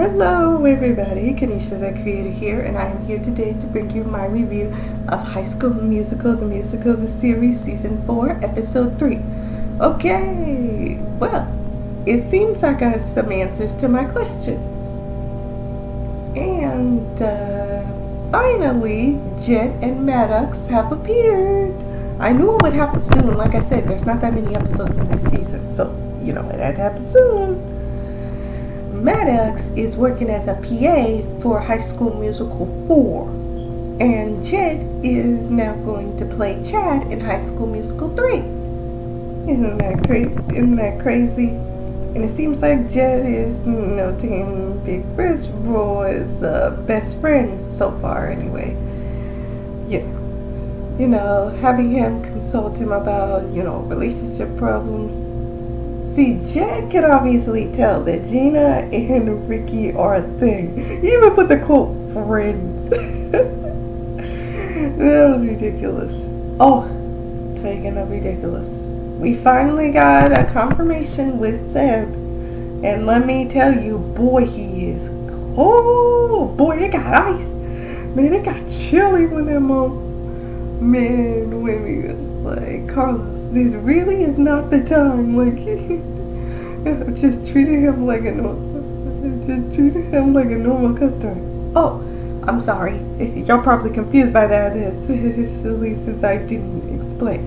Hello everybody, Kanisha the Creator here, and I am here today to bring you my review of High School Musical, the series, Season 4, Episode 3. Okay, well, it seems I got some answers to my questions. And, finally, Jet and Maddox have appeared. I knew it would happen soon. Like I said, there's not that many episodes in this season, so, it had to happen soon. Maddox is working as a PA for High School Musical 4, and Jet is now going to play Chad in High School Musical 3. Isn't that crazy? And it seems like Jet is, taking Big Red's role as the best friend so far anyway. Yeah. Having him consult him about, relationship problems. See, Jet can obviously tell that Gina and Ricky are a thing. He even put the quote, friends. That was ridiculous. Oh, speaking of ridiculous. We finally got a confirmation with Seb. And let me tell you, boy, he is cold. Boy, it got ice. Man, it got chilly when that when he was like, Carlos, this really is not the time. Like, just treating him like a normal customer. Oh, I'm sorry. Y'all probably confused by that, especially since I didn't explain.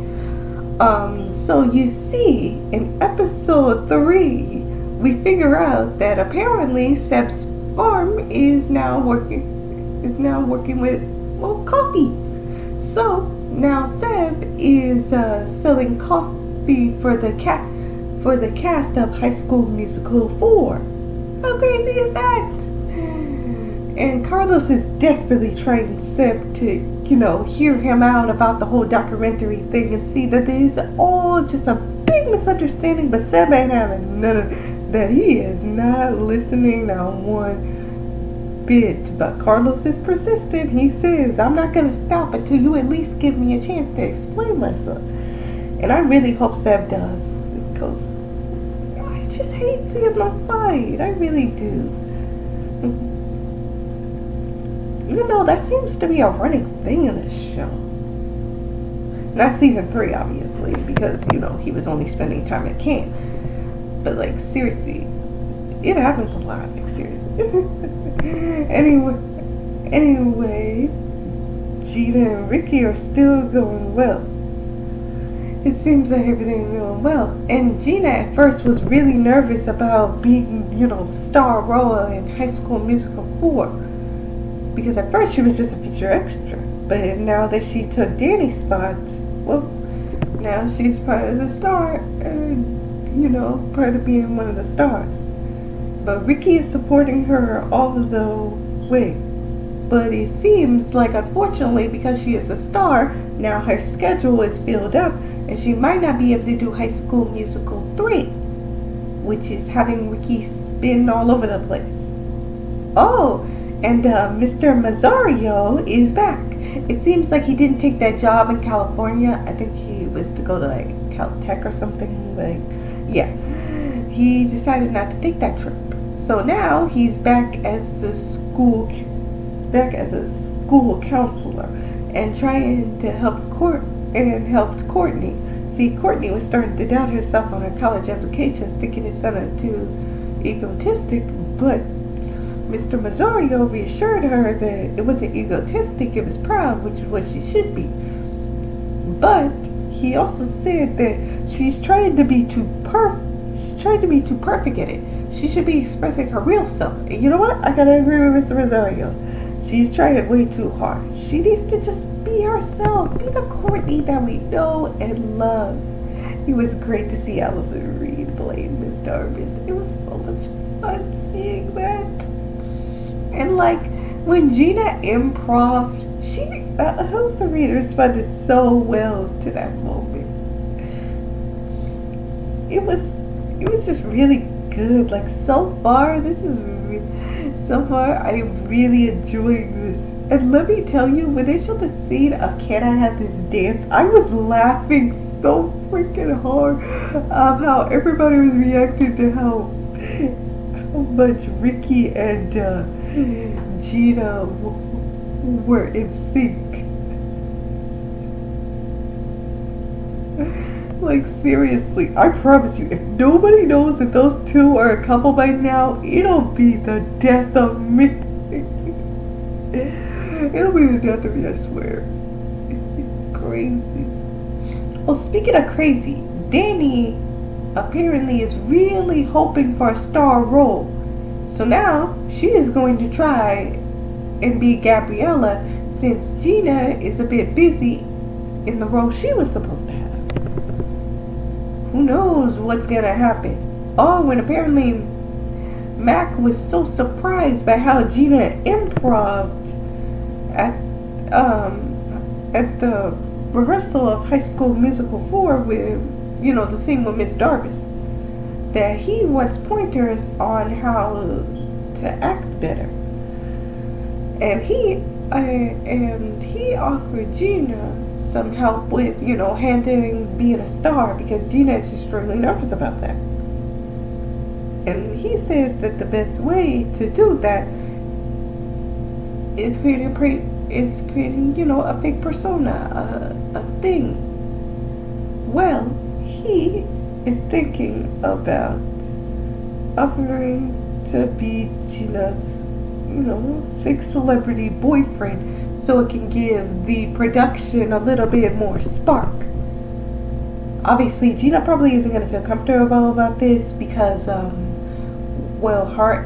So you see, in episode 3, we figure out that apparently Seb's farm is now working with coffee. So now Seb is selling coffee for the cast of High School Musical 4. How crazy is that? And Carlos is desperately trying Seb to, hear him out about the whole documentary thing and see that it is all just a big misunderstanding, but Seb ain't having none of that. He is not listening not one bit, but Carlos is persistent. He says, I'm not going to stop until you at least give me a chance to explain myself. And I really hope Seb does, because I just hate seeing them fight. I really do. Even though that seems to be a running thing in this show. Not season 3, obviously, because, he was only spending time at camp. But, seriously, it happens a lot, seriously. Anyway, Gina and Ricky are still going well. It seems like everything's going well. And Gina at first was really nervous about being, the star role in High School Musical 4. Because at first she was just a feature extra. But now that she took Danny's spot, well, now she's part of the star. And, part of being one of the stars. But Ricky is supporting her all the way. But it seems like, unfortunately, because she is a star, now her schedule is filled up, and she might not be able to do High School Musical 3, which is having Ricky spin all over the place. Oh, and Mr. Mazzario is back. It seems like he didn't take that job in California. I think he was to go to Caltech or something. Yeah. He decided not to take that trip. So now he's back as a school counselor and trying to helped Courtney. See, Courtney was starting to doubt herself on her college applications, thinking his son was too egotistic, but Mr. Mazzario reassured her that it wasn't egotistic, it was proud, which is what she should be. But he also said that she's trying to be too perfect at it. She should be expressing her real self. And you know what? I gotta agree with Mr. Rosario. She's trying it way too hard. She needs to just be herself. Be the Courtney that we know and love. It was great to see Allison Reed playing Miss Darvis. It was so much fun seeing that. And when Gina improv, Allison Reed responded so well to that moment. It was just really good. So far, I'm really enjoying this. And let me tell you, when they showed the scene of Can I Have This Dance, I was laughing so freaking hard of how everybody was reacting to how much Ricky and Gina were in sync. Like, seriously, I promise you, if nobody knows that those two are a couple by now, it'll be the death of me. It'll be the death of me, I swear. Crazy. Well, speaking of crazy, Danny apparently is really hoping for a star role. So now she is going to try and be Gabriella since Gina is a bit busy in the role she was supposed to have. Who knows what's gonna happen? Oh, and apparently Mac was so surprised by how Gina improved at the rehearsal of High School Musical 4 with, the scene with Miss Darvis, that he wants pointers on how to act better. And he offered Gina some help with, handling being a star because Gina is extremely nervous about that. And he says that the best way to do that is creating, a fake persona, a thing. Well, he is thinking about offering to be Gina's, fake celebrity boyfriend so it can give the production a little bit more spark. Obviously, Gina probably isn't going to feel comfortable about this because, her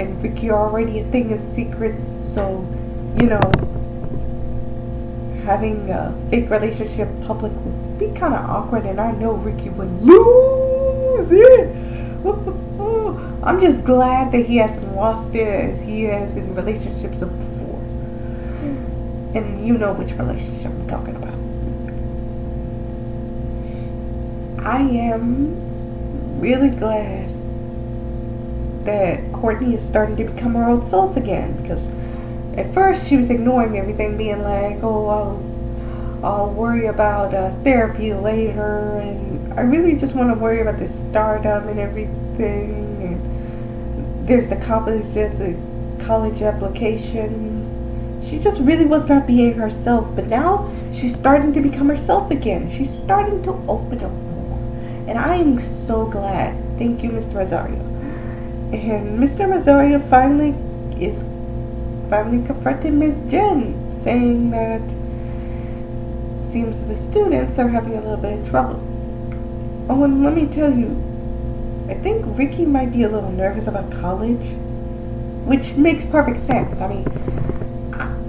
and Ricky are already a thing in secrets, so, having a fake relationship public would be kind of awkward, and I know Ricky would lose it. I'm just glad that he hasn't lost it as he has in relationships before. And you know which relationship I'm talking about. I am really glad that Courtney is starting to become her old self again, because at first she was ignoring everything, being like, I'll worry about therapy later, and I really just want to worry about this stardom and everything, and there's the college applications. She just really was not being herself, but now she's starting to become herself again. She's starting to open up more, and I am so glad. Thank you, Mr. Rosario. And Mr. Rosario finally confronted Miss Jen, saying that seems the students are having a little bit of trouble. Oh, and let me tell you, I think Ricky might be a little nervous about college, which makes perfect sense. I mean,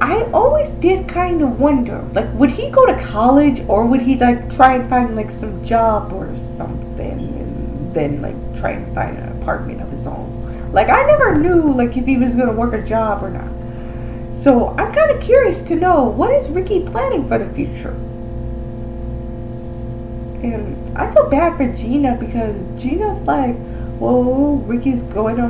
I always did kind of wonder, like, would he go to college or would he, like, try and find, like, some job or something and then, like, try and find an apartment of his own? Like, I never knew, like, if he was going to work a job or not. So, I'm kind of curious to know, what is Ricky planning for the future? And I feel bad for Gina because Gina's like, well, Ricky is going to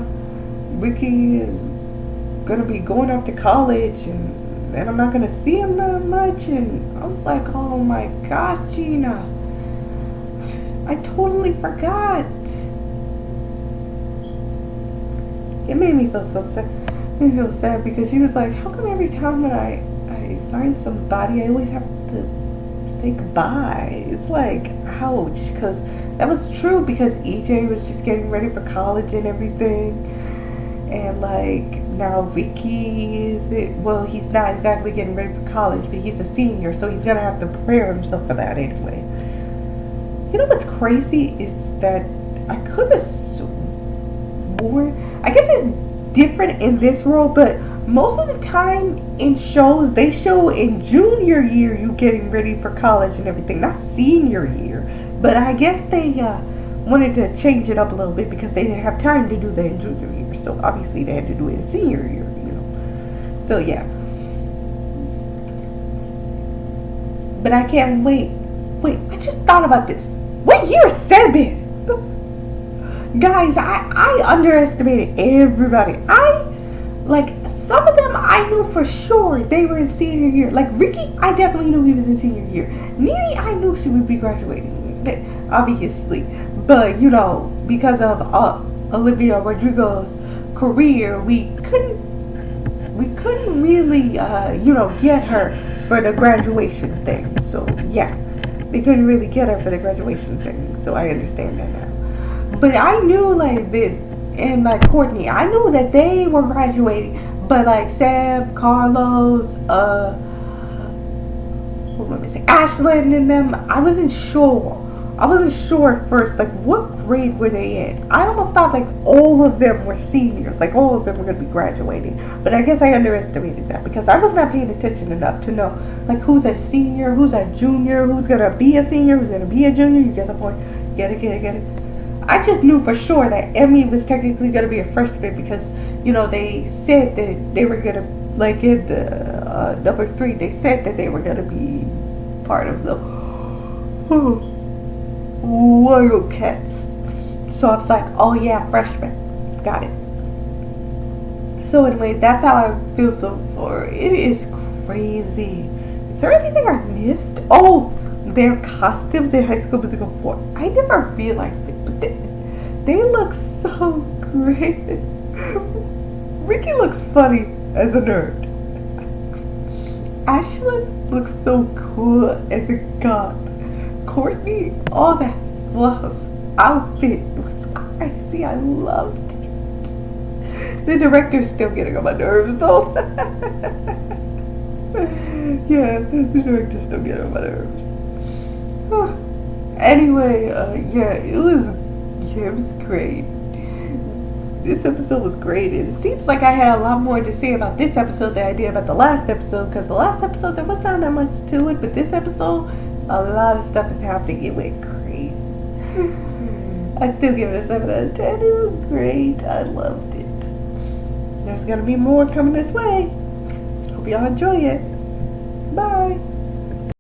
be going off to college and I'm not going to see him that much. And I was like, oh my gosh, Gina, I totally forgot. It made me feel so sad. It made me feel sad because she was like, how come every time when I find somebody, I always have to say goodbye? It's like, ouch, because that was true because EJ was just getting ready for college and everything. And like, now Ricky he's not exactly getting ready for college, but he's a senior, so he's gonna have to prepare himself for that anyway. You know what's crazy is that I could have sworn, I guess it's different in this role, but most of the time in shows, they show in junior year you getting ready for college and everything, not senior year. But I guess they wanted to change it up a little bit because they didn't have time to do that in junior year. So obviously they had to do it in senior year, So yeah. But I can't wait. Wait, I just thought about this. What year is Seven? Guys, I underestimated everybody. Some of them I knew for sure they were in senior year. Like Ricky, I definitely knew he was in senior year. Nene, I knew she would be graduating, obviously. But, because of Olivia Rodrigo's career, we couldn't really, get her for the graduation thing. So yeah, they couldn't really get her for the graduation thing. So I understand that now. But I knew like that, and like Courtney, I knew that they were graduating. But like Sam, Carlos, what am I saying? Ashlyn and them, I wasn't sure. I wasn't sure at first, like, what grade were they in? I almost thought, like, all of them were seniors. Like, all of them were going to be graduating. But I guess I underestimated that because I was not paying attention enough to know, like, who's a senior, who's a junior, who's going to be a senior, who's going to be a junior. You get the point. Get it, get it, get it. I just knew for sure that Emmy was technically going to be a freshman because, they said that they were going to, like, in the number 3, they said that they were going to be part of the Wildcats. So I was like, oh yeah, freshman. Got it. So anyway, that's how I feel so far. It is crazy. Is there anything I missed? Oh, their costumes in High School Musical 4. I never realized it, but they look so great. Ricky looks funny as a nerd. Ashlyn looks so cool as a god. Courtney, all that fluff outfit was crazy. I loved it. The director's still getting on my nerves though. Yeah, the director's still getting on my nerves. Anyway, it was great. This episode was great. It seems like I had a lot more to say about this episode than I did about the last episode, because the last episode there was not that much to it, but this episode, a lot of stuff is happening. It went crazy. I still give it a 7 out of 10. It was great. I loved it. There's going to be more coming this way. Hope y'all enjoy it.